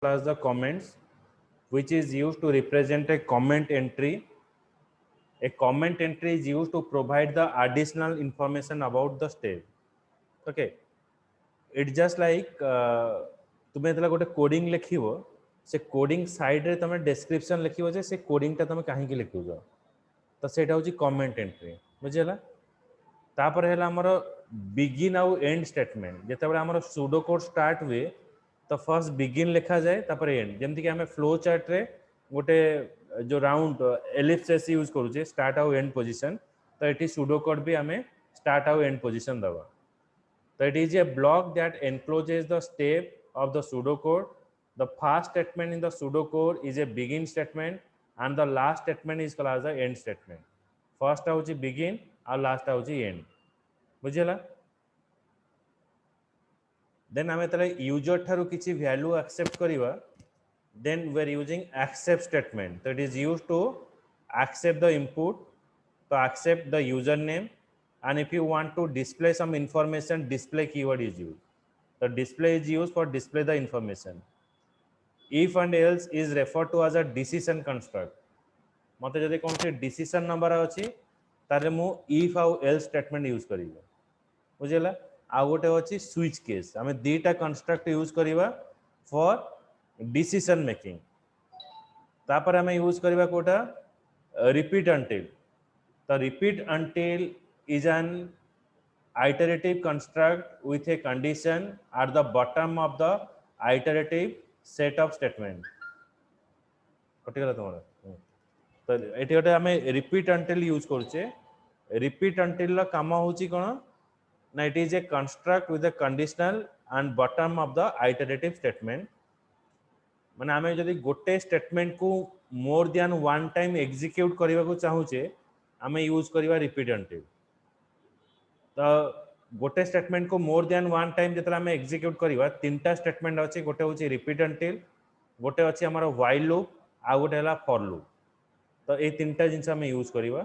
as the comments, which is used to represent a comment entry. A comment entry is used to provide the additional information about the step. Okay, it's just like तुम्हें जेतला गोटे coding लिखिबो से coding side रे तमे description लिखिबो जे से coding ता तमे काहे की लिखुजो तो सेटा होची कमेंट एंट्री बुझिला तापर हैला हमर बिगिन आउ एंड स्टेटमेंट जेते बेला हमर सूडो कोड स्टार्ट हुए तो फर्स्ट बिगिन लिखा जाए तापर एंड जेमति कि हमें फ्लो चार्ट रे गोटे जो राउंड एलिप्स यूज करूचे स्टार्ट आउ एंड पोजीशन तो एटी सूडो कोड भी हमें स्टार्ट आउ एंड पोजीशन दबा so it is a block that encloses the step of the pseudocode. The first statement in the pseudocode is a begin statement and the last statement is called as the end statement. First house begin and last house end. बुझिला then हमें तले user Tharu किछि value accept करिवा then we are using accept statement. So it is used to accept the input, to accept the username, and if you want to display some information, display keyword is used. The display is used for display the information. If and else is referred to as a decision construct. मते जदि कोन से decision number अछि तारे मु if आउ else statement use करिबो बुझिला आ गोटे अछि स्विच केस हमें दीटा कंस्ट्रक्ट यूज करिबा फॉर डिसीजन मेकिंग तापर हमें यूज करिबा कोटा repeat until the repeat until is an iterative construct with a condition at the bottom of the iterative set of statement कटिगला तमरा तो एटी गोटे हमें रिपीट अंटिल यूज करछे repeat until ला काम होची कोन ना it is A construct with a conditional and bottom of the iterative statement माने हमें जदि गोटे स्टेटमेंट को more than one time execute करबा को चाहूचे हमें यूज करिवा रिपीट अंटिल तो गोटे स्टेटमेंट को मोर देन वन टाइम जेतला हमें एग्जीक्यूट करिवा तीनटा स्टेटमेंट अछि गोटे होची रिपीट अंटिल गोटे अछि हमर व्हाइल लूप आ गोटे हला फॉर लूप तो ए तीनटा जिंस हमें यूज करिवा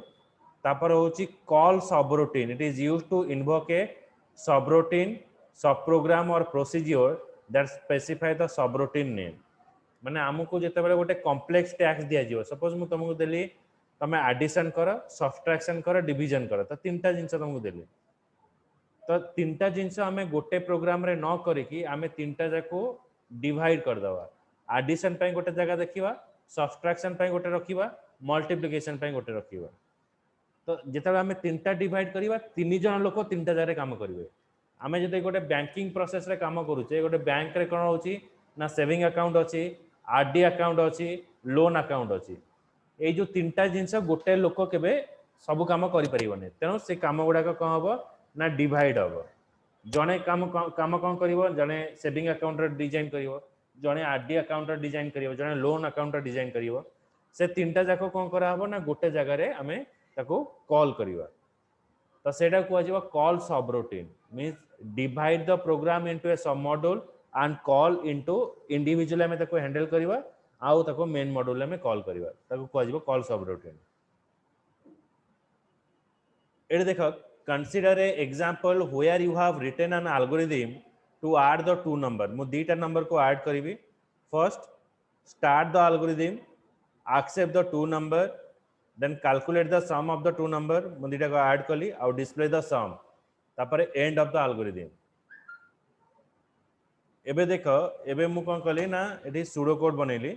तापर होची call subroutine it is used to invoke a subroutine sub program or procedure that specify the subroutine name माने हमको जेते बेले गोटे कॉम्प्लेक्स टैक्स दिया जिवो सपोज मु तुमको देली तमे एडिशन कर सब्ट्रैक्शन कर डिवीजन कर तो तीनटा जिंस तुमको देली तो तीनटा जिंस हमें गोटे प्रोग्राम रे न करिकि हमें तीनटा जाको डिवाइड कर दवा एडिशन पई गोटे जगह देखिबा सब्ट्रैक्शन पई गोटे रखिबा मल्टीप्लिकेशन पई गोटे रखिबा तो जेते हमें तीनटा डिवाइड करिबा तीन जन लोक तीनटा जगह काम करिवे हमें जदि गोटे बैंकिंग प्रोसेस रे काम करूचे गोटे बैंक रे कोन होची ना सेविंग अकाउंट अछि आरडी अकाउंट अछि लोन अकाउंट अछि ए जो तीनटा जिंस गोटे लोक केबे सब काम करि परिबने तेनो से काम गुडा को हबो ना डिवाइड हबो जने काम कोन करिवो जने सेविंग अकाउंट रे डिजाइन करिवो जने आरडी अकाउंट रे डिजाइन करिवो जने लोन अकाउंट रे डिजाइन करिवो से तीनटा जाको कोन करा हबो ना गोटे जगह रे हमें ताको कॉल करिवा तो सेटा को आजिबा call subroutine means divide the program into a sub module and call into individually हमें ताको हैंडल करिवा आउ ताको मेन मॉड्यूल में कॉल करिवा ताको को आजिबो कॉल सबरूटीन एट देखो consider a example where you have written an algorithm to add the two number मु दीटा number को add करिवि first start the algorithm accept the two number then calculate the sum of the two number मु दीटा को add कली आउ display the sum तापर end of the algorithm एबे देखो एबे मु कोन कली ना एठी सूडो कोड बनेली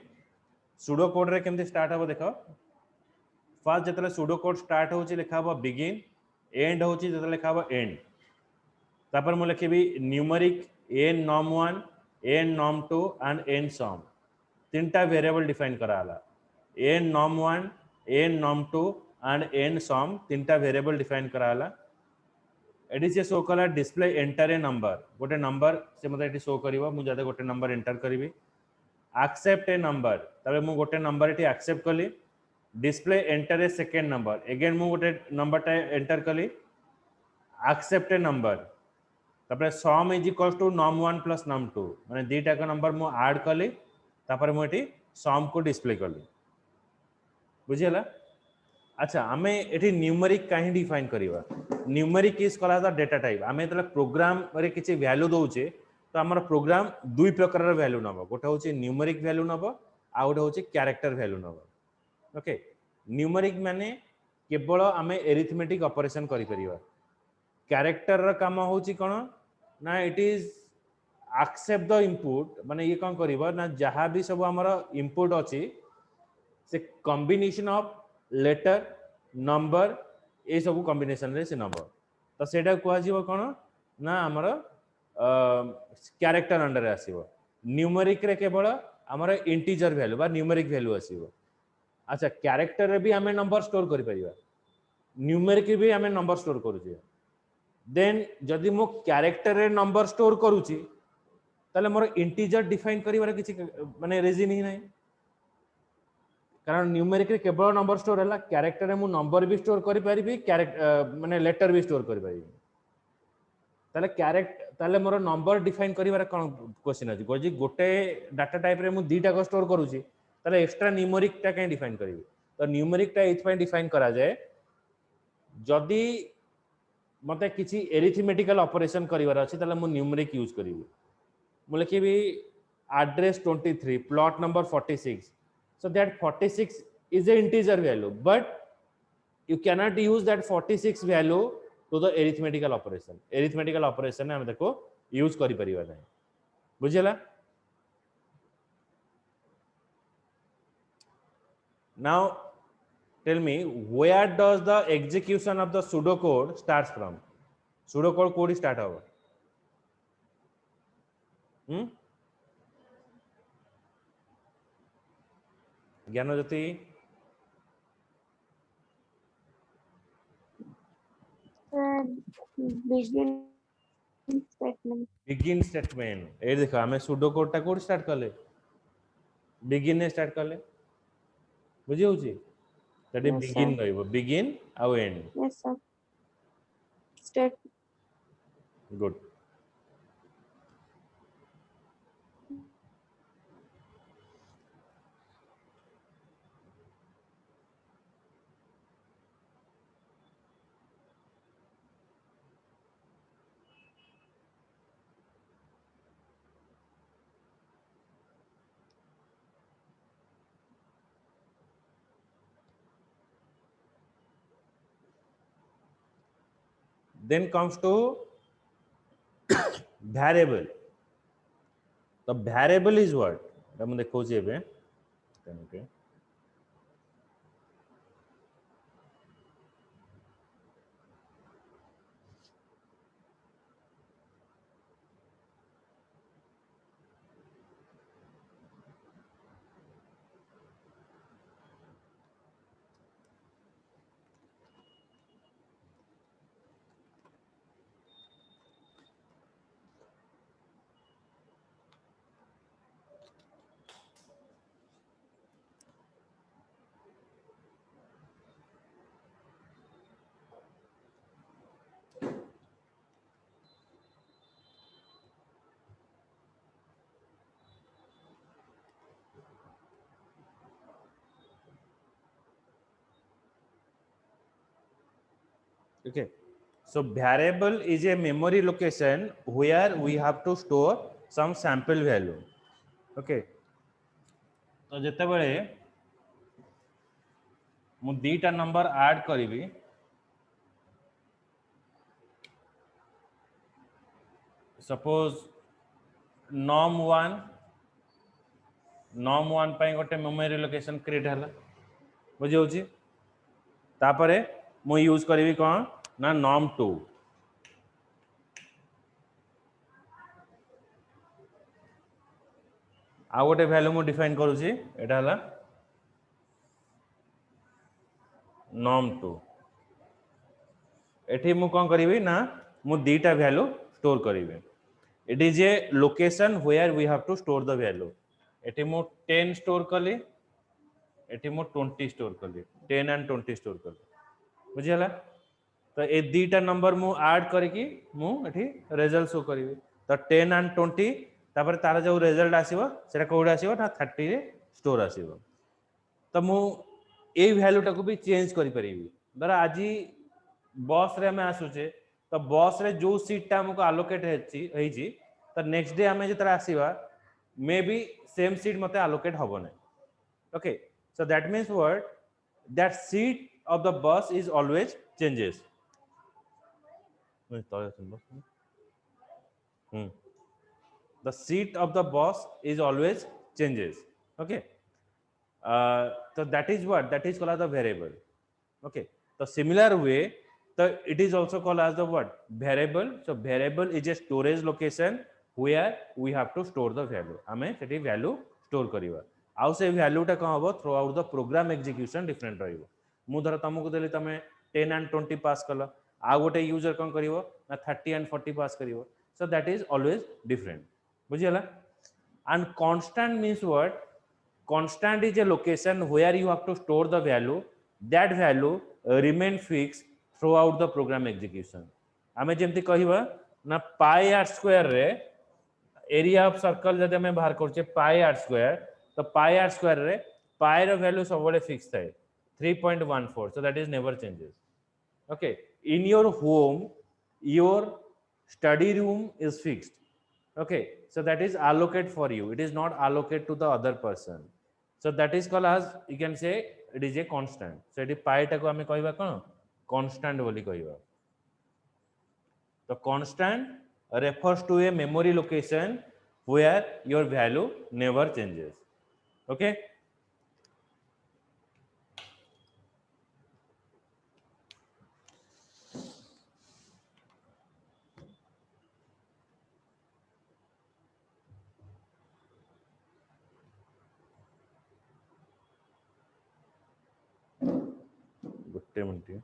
सूडो कोड रे केमती स्टार्ट हो देखो फर्स्ट जेतले सूडो कोड स्टार्ट होची लिखा हो बिगिन एंड होची जेतले लिखा हो एंड तापर मु लिखिबी numeric n num1 n num2 and n sum तीनटा वेरिएबल डिफाइन कराला n num1 n num2 and n sum तीनटा वेरिएबल डिफाइन कराला एडी से शो कला डिस्प्ले एंटर ए नंबर गोटे नंबर से मते एटी शो करिवो मु जदे गोटे नंबर एंटर करिवि एक्सेप्ट ए नंबर तबे मु गोटे नंबर एटी एक्सेप्ट कली display enter a second number again मु गोटे नंबर टा एंटर कली एक्सेप्ट ए नंबर तबे sum is equals to num1 plus num2 माने दीटा का नंबर मु ऐड कली तापर मु एटी सम को डिस्प्ले कली बुझियला अच्छा हमें एठी न्यूमेरिक काहे डिफाइन करिवा numeric is called the data type हमें तले प्रोग्राम रे किछि वैल्यू दोउचे तो आमर प्रोग्राम दुई प्रकार वैल्यू नब गोटे हूँ न्यूमेरिक वैल्यू नब आ गोटे हूँ क्यारेक्टर वैल्यू नब ओके न्यूमेरिक माने केवल आम एरिथमेटिक ऑपरेशन करि परिबा क्यारेक्टर रा काम होची कोन ना it is accept the input माने ये कौन करिबा ना जहाँ भी सब हमर इनपुट अछि से कॉम्बिनेशन ऑफ लेटर नंबर ये सब कॉम्बिनेशन रे से नंबर तो सेटा कुआ जीव कोन ना हमर क्यारेक्टर अंडर आसीबो न्यूमेरिक रे केवल हमर इंटीजर वैल्यू बा न्यूमेरिक वैल्यू आसीबो अच्छा क्यारेक्टर रे भी हमें नंबर स्टोर करि परिबा न्यूमेरिक भी हमें नंबर स्टोर करूची देन जदि मो क्यारेक्टर रे नंबर स्टोर करूची ताले मोर इंटीजर डिफाइन करिवार किछि माने रीजन ही नाही कारण न्यूमेरिक रे केवल नंबर स्टोर हला क्यारेक्टर रे मु नंबर भी स्टोर करि परिबी क्यारेक्टर माने लेटर भी स्टोर करि परिबी ताले क्यारेक्टर ताले मोर नंबर डिफाइन करिवार कोन क्वेश्चन अछि गोजी गोटे डाटा टाइप रे मु दीटा को स्टोर करूची ताले एक्स्ट्रा न्यूमेरिक टा के डिफाइन करिवि तो न्यूमेरिक टा एथ पय डिफाइन करा जाय जदि मते किछि एरिथमेटिकल ऑपरेशन करिवार अछि ताले मु न्यूमेरिक यूज करिवि मु लिखिबि address 23 plot number 46 so that 46 is a integer value but you cannot use that 46 value to the arithmetical operation हम देखो यूज करि परिबा नै बुझिला now tell me where does the execution of the pseudocode starts from pseudocode कोडी start होबो Gyanjyoti begin statement A देखो हमें pseudo code टा code start करले बिगिन ने स्टार्ट करले बुझी होची दैट इज बिगिन रहइबो बिगिन आउ and yes sir state good then comes to variable the variable is what हम देखो जे बे okay okay so variable is a memory location where we have to store some sample value okay तो जते बेले मु दीटा number add करिवि suppose num1 पय गोटे memory location create हला बुझी होची तापरे मु यूज करिवि कोन ना num2 आ गोटे वैल्यू मु डिफाइन करूची एटा हला num2 एठी मु कोन करिवि ना मु दीटा वैल्यू स्टोर करिवि it is a location where we have to store the value एठी मु 10 स्टोर कली एठी मु 20 स्टोर कली 10 एंड 20 स्टोर कली बुझियला तो ए दीटा नंबर मु ऐड करके मु एठी रिजल्ट शो करिवि तो 10 एंड 20 तापर तार जो रिजल्ट आसीबो सेटा कोड आसीबो ना 30 रे स्टोर आसीबो तो मु ए वैल्यू टा को भी चेंज करि परिबि धर आजी बस रे हमें आसुचे तो बस रे जो सीट टा हमको एलोकेट हेछि तो नेक्स्ट डे आमे जतरा आसीबा मे बी सेम सीट मते allocate हबो नै. Okay, so that means what, that seat of the bus is always changes. The seat of the bus is always changes. Okay, so that is what, that is called as the variable. Okay, the similar way, so it is also called as the what, variable. So variable is a storage location where we have to store the value. आमे सेठी value store करिवा. आउ से value टा कहाँ हो through out the program execution different रहिबो. मु धर तुमको देली तमे 10 and 20 पास कला. आ गोटे यूजर कौन करिवो ना 30 and 40 pass करिवो. So that is always different. बुझियला? And constant means what? Constant is a location where you have to store the value. That value remain fixed throughout the program execution. आमे जेमती कहिबा ना पाई are square रे area of circle जदि हमें बाहर करछे पाई are square, तो पाई are square रे पाई रो value सबले फिक्स थाए 3.14. So that is never changes. Okay, in your home your study room is fixed. Okay, so that is allocated for you, it is not allocated to the other person. So that is called as, you can say it is a constant. So it is pi ta ko ame kahiba kon constant boli kahiba. The constant refers to a memory location where your value never changes. Okay, Gutte minute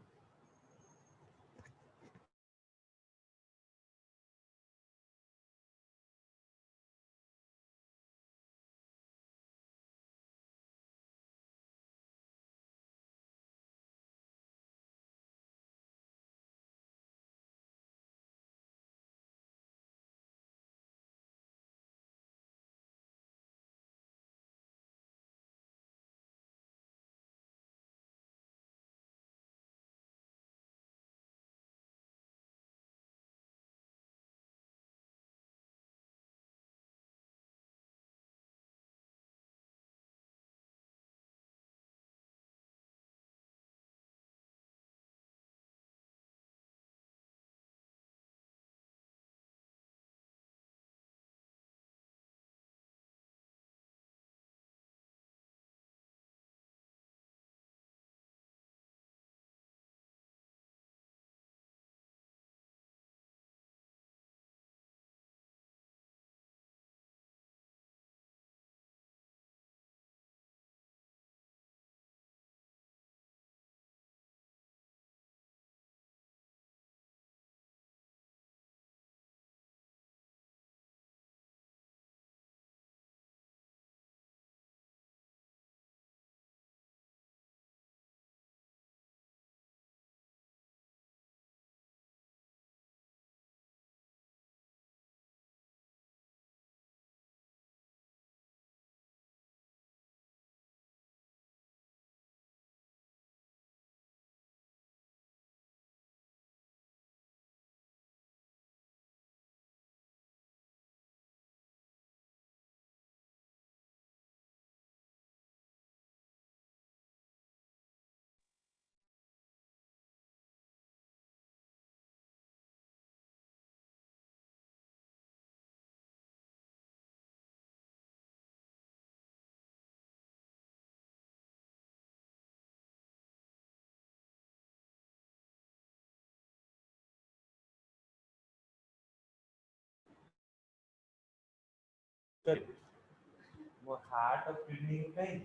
वो heart of kidney कहीं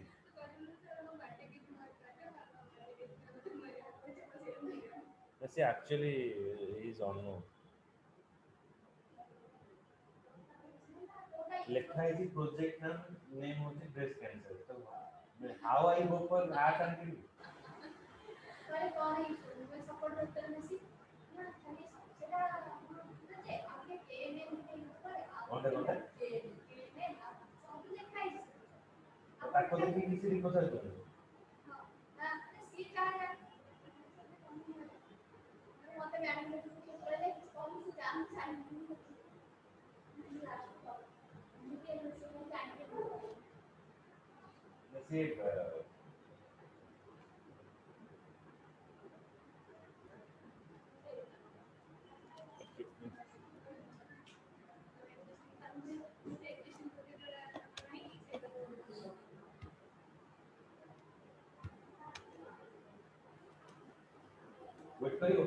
जैसे actually is on लिखा है जी project नाम name होती breast cancer. तो how I go for heart and kidney करे कौन है मैं सपोर्ट डॉक्टर में सी ना खाली सेटा जे आगे एएनएम के ऊपर कौन है एएनएम सब लिखा है ताको देखि किसी रिपोर्ट है तो हां सी क्या है मते मैडम ने बोले कौन से जान चाहिए wait करियो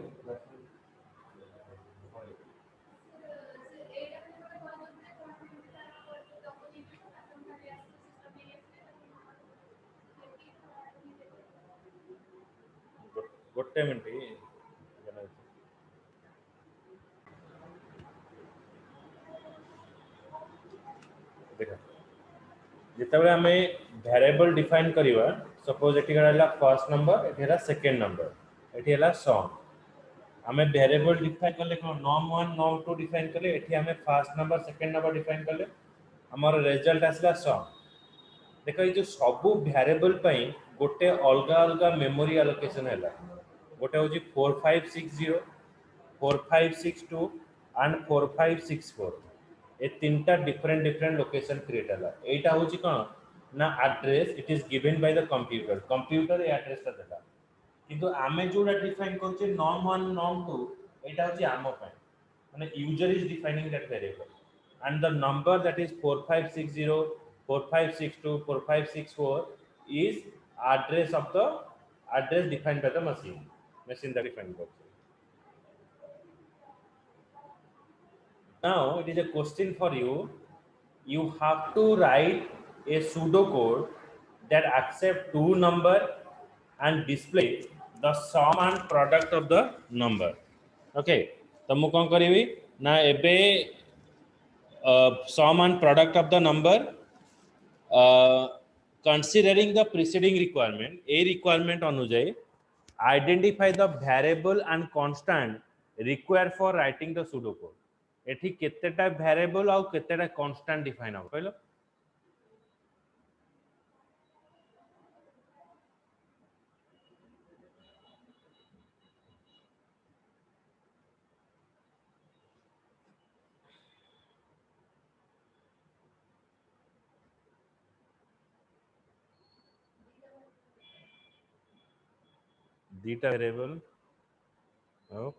ଗୋଟେ ମିନିଟ୍ ଦେଖ ଯେତେବେଳେ ଆମେ ଭ୍ୟାରିଏବଲ डिफाइन କରିବା सपोज एठी ହେଲା फर्स्ट नंबर एठी ହେଲା सेकंड नंबर एठी ହେଲା सम आमे वेरिएबल डिफाइन करले कोन num1 num2 डिफाइन करले एठी आमे first number second number define करले हमर रिजल्ट आसला सम देखो ये जो सब वेरिएबल पई गोटे अलगा अलगा मेमोरी एलोकेशन हैला गोटे होची 4560 4562 एंड 4564 ए तीनटा डिफरेंट डिफरेंट लोकेशन क्रिएट हैला एटा होची कोन ना address it is given by the computer A address ता देला किंतु आमे जोडा डिफाइन करछे num1 num2 एटा होची आमो पय माने user is defining that variable and the number that is 4560 4562 4564 is address of the address defined by the machine that defined by now it is a question for you you have to write a pseudocode that accept two number and display the sum and product of the number okay तो मु कोन करिवि ना एबे sum and product of the number considering the preceding requirement a requirement अनुଯାयी identify the variable and constant required for writing the pseudocode एठी केतेटा variable और केतेटा constant define हो कहलो data variable oh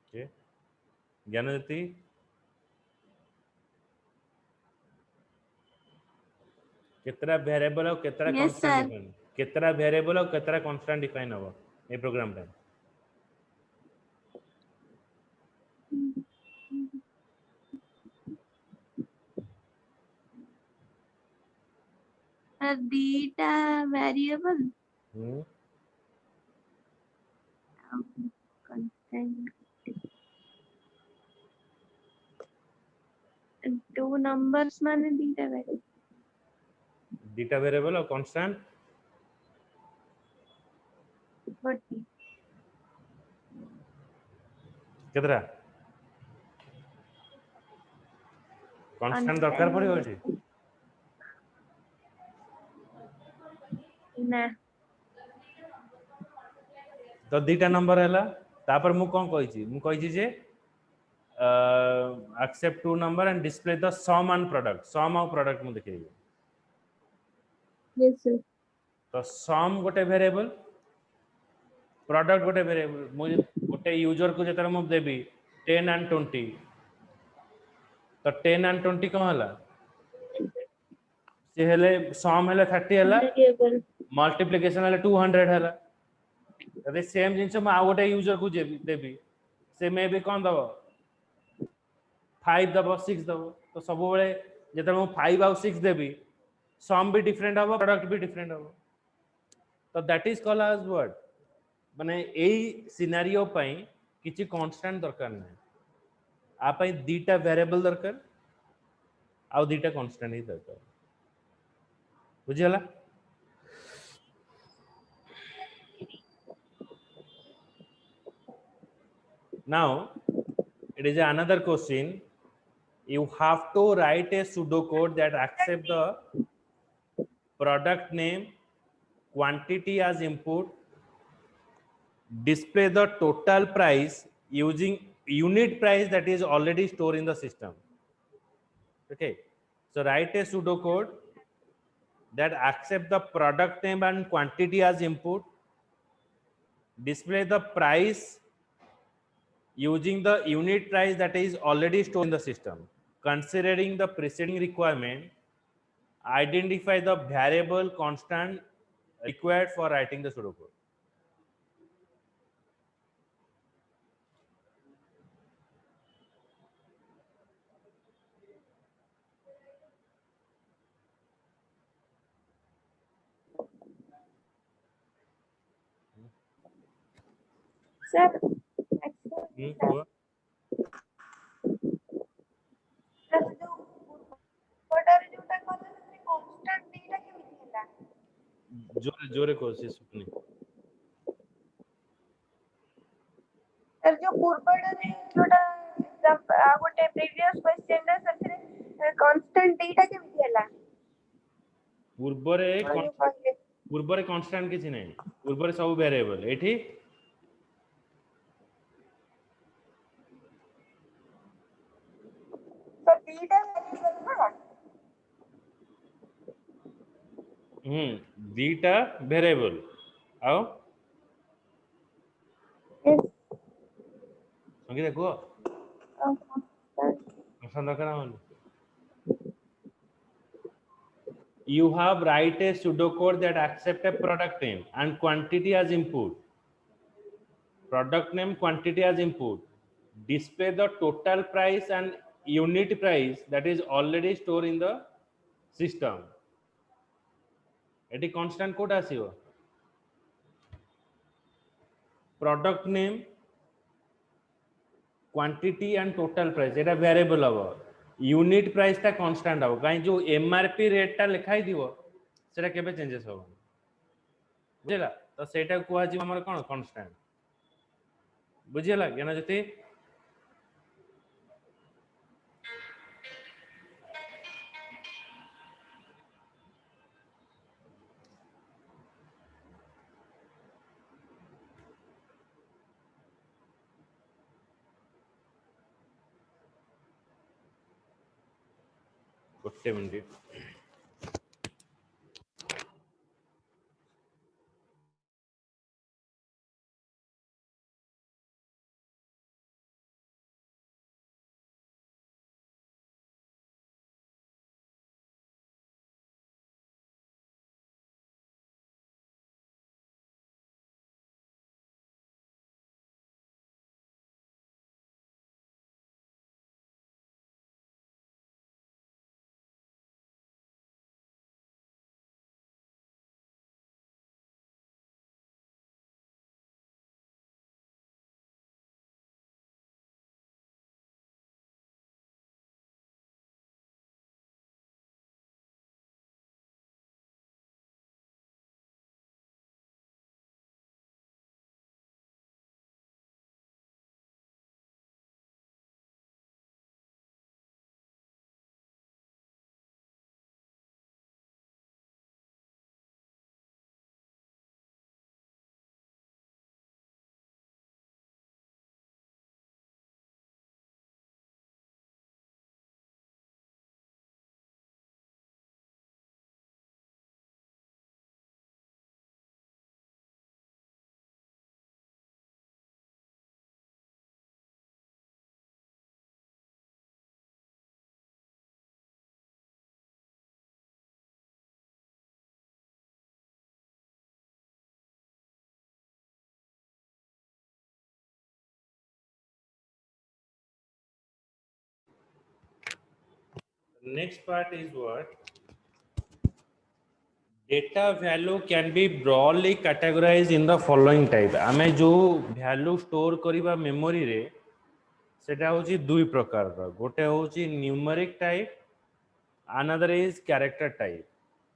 okay Gyanjyoti केतरा वेरिएबल और केतरा Yes, कांस्टेंट sir. डिफाइन केतरा variable और केतरा कांस्टेंट डिफाइन हो ए प्रोग्राम रे Data variable constant two numbers माने data variable और कांस्टेंट 40 केतरा कांस्टेंट दरकार पड़ियो छी ना तो दीटा नंबर हैला तापर मु कोन कहि छी मु कहि छी जे accept two number and display the sum and product sum और product मु देखिए yes sir तो sum गोटे वेरिएबल प्रोडक्ट गोटे वेरिएबल मुझे गोटे यूजर को जेतर मु देबी 10 and 20 तो 10 and 20 कोन हला से हेले सम हेले 30 हला variable मल्टीप्लिकेशन हेले 200 हला यदि सेम जिंस म आ गोटे यूजर को देबी से मे भी कोन दबो 5 दबो 6 दबो तो सब बेले जेतर मु 5 और 6 देबी सम भी डिफरेंट हबो प्रोडक्ट भी डिफरेंट हबो तो that is called as what माने एई सिनेरियो पई किछि कांस्टेंट दरकार नै आ पई दीटा वेरिएबल दरकार आ दीटा कांस्टेंट ही दरकार बुझियला now it is another question you have to write a pseudocode that accept the product name, quantity as input, display the total price using unit price that is already stored in the system. Okay, so write a pseudocode that accept the product name and quantity as input, display the price using the unit price that is already stored in the system. Considering the preceding requirement, identify the variable constant required for writing the pseudocode. Sir, actually, हुआ? sir, ଯୋଉ ପୂର୍ବଟାରେ ଯୋଉଟା କଲେ ସେଥିରେ constant ଦିଟା କେମିତି ହେଲା? जोरे जोरे को से सुपनी Sir, ଯୋଉ ପୂର୍ବଟାରେ ଯୋଉଟା ଆଉ ଗୋଟେ previous question ରେ ସେଥିରେ constant ଦିଟା କେମିତି ହେଲା? ପୂର୍ବରେ ଯୋଉ କହିଲେ ପୂର୍ବରେ କନଷ୍ଟାଣ୍ଟ କିଛି ନାହିଁ, ପୂର୍ବରେ ସବୁ ଭେରିଏବଲ। ଏଠି sir ଦିଟା variable ନା? ଦିଟା ଭେରିଏବଲ ଆଉ Yes. ସଙ୍ଗୀତା କୁହ Sir. କନଷ୍ଟାଣ୍ଟ ଦରକାର ହବନି। You have write a pseudocode that accept a product name and quantity as input. Product name, quantity as input. Display the total price and unit price that is already stored in the system. एटी constant code आसीबो। Product name, quantity and total price एटा variable हबो। Unit price टा constant हबो काई जो MRP rate टा लिखाई दिबो सेटा केबे चेंजेस हबो बुझिला। तो सेटा कुआ जी हमर कोन कांस्टेंट बुझिला ज्ञान जति। गोटे minute next part is what data value can be broadly categorized in the following type। आमे जो value store करिबा memory रे सेटा होची दुई प्रकार रा। गोटे होची numeric type, another is character type।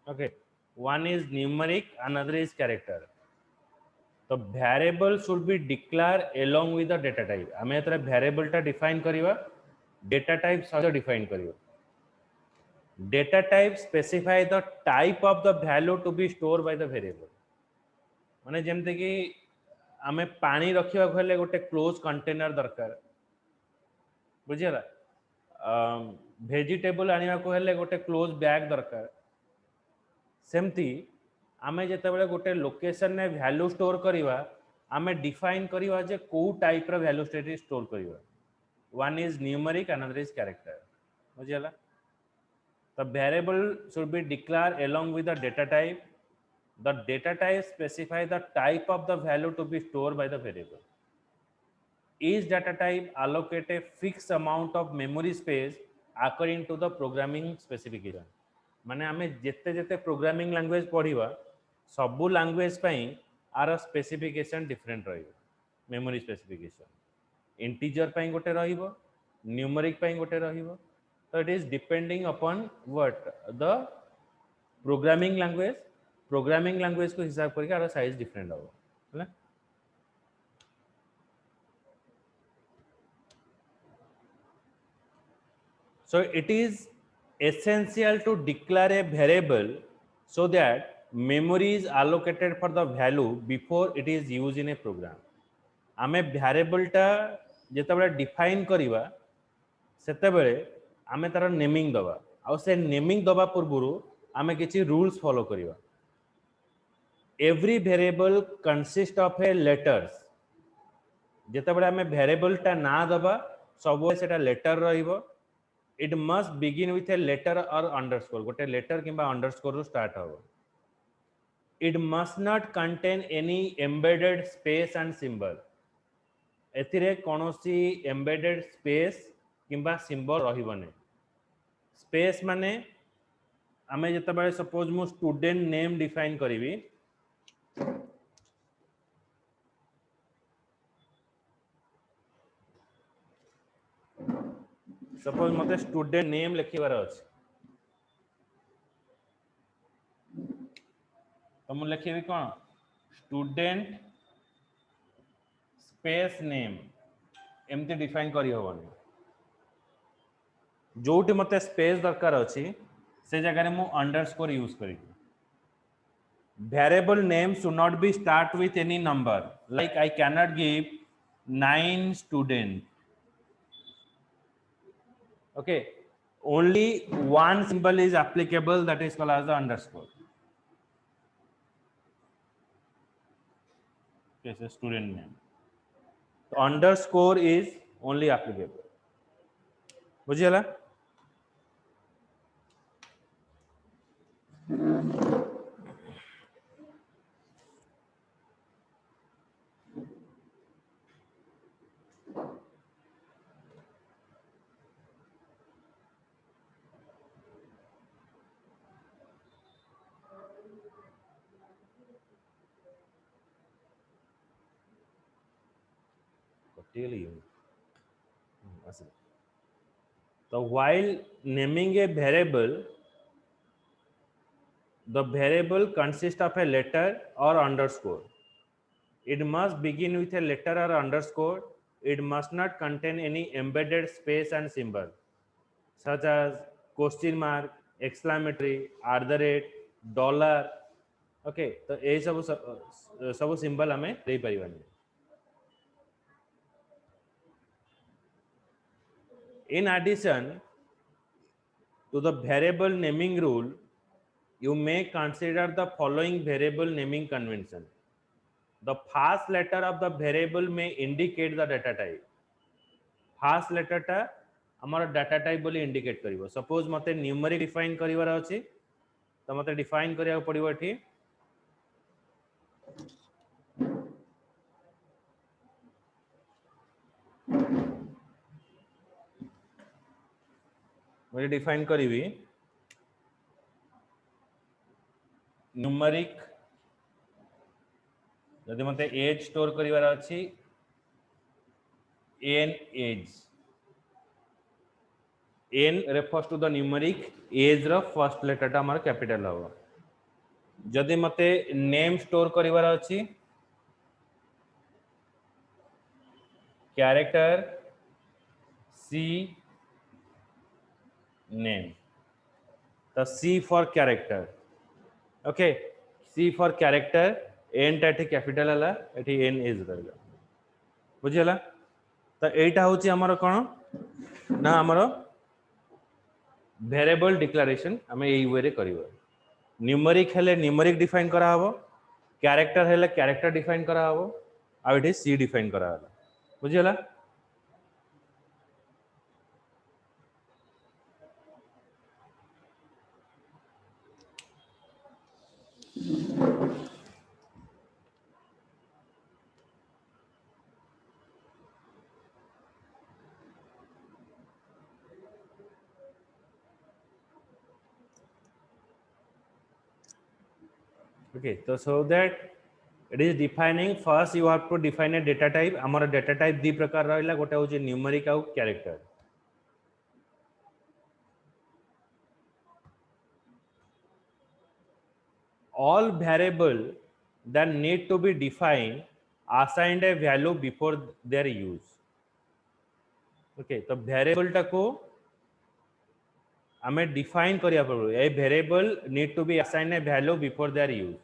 okay, one is numeric, another is character। तो variable should be declared along with the data type। आमे एतरे variable टा define करिबा, data type सहित define करिबा। data type specify the type of the value to be stored by the variable माने जेमते कि आमे पानी रखिबा हेले गोटे क्लोज कंटेनर दरकार बुझिला वेजिटेबल आनिबा को हेले गोटे क्लोज बैग दरकार सेमती आमे जेते बेले गोटे लोकेशन ने वैल्यू स्टोर करिवा आमे डिफाइन करिवा जे को टाइप रो वैल्यू स्टेट स्टोर करिवा one is numeric another is character बुझिला the variable should be declared along with the data type. The data type specify the type of the value to be stored by the variable. Each data type allocate a fixed amount of memory space according to the programming specification. माने आमे जेते जेते programming language पढ़िबा सबु language पई are specification different रहिबो memory specification integer पई गोटे रहिबो न्यूमेरिक पई गोटे रहिबो so it is depending upon what the programming language को हिसाब करके आर साइज डिफरेंट हो है so it is essential to declare a variable so that memory is allocated for the value before it is used in a program आमे variable टा जेते बेले define करिवा सेते बेले आमे तार नेमिंग दबा आ से नेमिंग दबा पूर्वरु आमे किछि रूल्स फॉलो करिवा every variable consist of a letters जेते बेले आमे वेरिएबल टा ना दबा सब सेटा लेटर रहिबो it must begin with a letter और अंडरस्कोर गोटे लेटर किबा अंडरस्कोर रु स्टार्ट होबो it must not contain any embedded space and symbol एथिरे कोनोसी एम्बेडेड स्पेस किबा सिंबल रहिबो स्पेस माने आमे जते बेले सपोज मु स्टूडेंट नेम डिफाइन करिवि सपोज मते स्टूडेंट नेम लिखिबार अछि तो मु लिखिबि कोन स्टूडेंट स्पेस नेम एमती डिफाइन करि होबनी जोटी मते स्पेस दरकार अछि से जगह रे मु अंडरस्कोर यूज करी variable name should not be start with any number like I cannot give 9 student okay only one symbol is applicable that is called as the underscore okay so student name so underscore is only applicable बुझियला So while naming a variable, the variable consists of a letter or underscore. It must begin with a letter or underscore. It must not contain any embedded space and symbol, such as question mark, exclamatory, $, okay तो ये सब symbol हमें दे परिवानी In addition to the variable naming rule, you may consider the following variable naming convention. The first letter of the variable may indicate the data type. First letter ta हमारा data type बोली indicate करिवो. Suppose मते numeric define करिवार अछि, तो मते define करिया पड़िवो एठी. मुझे define करी न्यूमेरिक जदि मते एज स्टोर करिवार अछि n as n refers to the numeric age रो फर्स्ट लेटर टा हमर कैपिटल हो जदि मते नेम स्टोर करिवार अछि कैरेक्टर c name तो C for character. Okay, C for character, N टा कैपिटल हला, एठी N is रहला. बुझियला? तो एटा होची हमर कोन ना हमर वेरिएबल डिक्लेरेशन हमें एई वे रे करिवो. न्यूमेरिक हेले न्यूमेरिक डिफाइन करा हबो, कैरेक्टर हेले कैरेक्टर डिफाइन करा हबो, आ एठी C डिफाइन करा हला. बुझियला? Okay, so that it is defining, first you have to define a data type. Amara data type दी प्रकार रहिला, गोटे होची न्यूमेरिक आउ character. All variable that need to be defined assigned a value before their use. Okay, तो variable टा को हमें define करिया पड़ो. A variable need to be assigned a value before their use.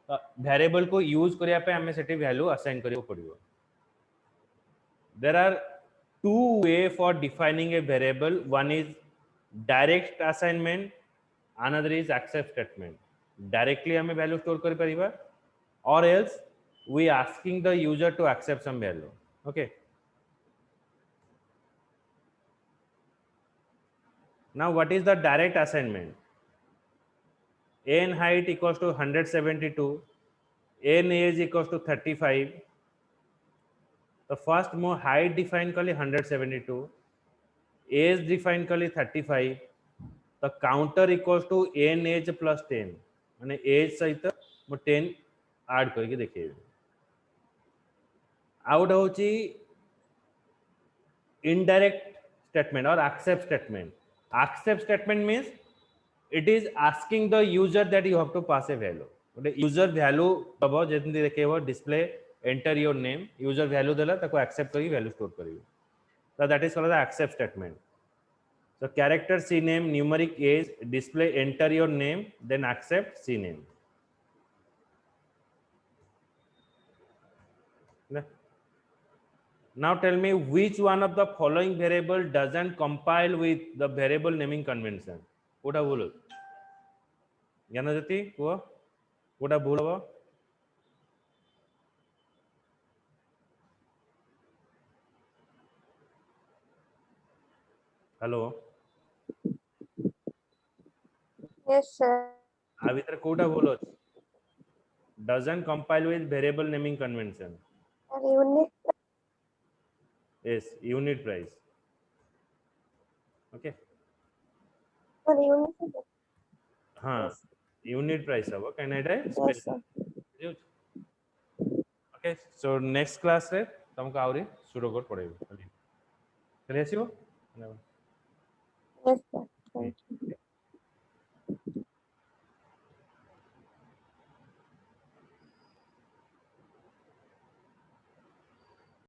तो variable को use करिया पे हमें सेठी value assign करियो पड़ियो. There are two ways for defining a variable. One is direct assignment, another is accept statement. Directly हमें value store कर परिवा, or else we asking the user to accept some value. Okay. Now what is the direct assignment? N height equals to 172, N age equals to 35. The first more height define कली 172, age define कली 35. The counter equals to n age plus 10 माने age सहित मो 10 add करके देखिए. Out होची indirect statement or accept statement. Accept statement means it is asking the user that you have to pass a value. The user value दबो जेतनी देखेबो display enter your name, user value देला ताको accept करी value store करियो. So that is called the accept statement. So character C name, numeric age, display enter your name, then accept C name. Now tell me which one of the following variable doesn't compile with the variable naming convention. Kota बोलो. ज्ञानज्योति को कोटा बोलो. Hello. Yes, sir. अभी तक कोटा बोलो. Doesn't compile with variable naming convention. Unit. Yes, unit price. Okay. Unit. हाँ. Yes. Unit price अब क्या नहीं है? Yes, sir. Okay. So next class रे तुमको आवरी सुडोकोड पढ़ेगी. चलिए. चलिए आसियो.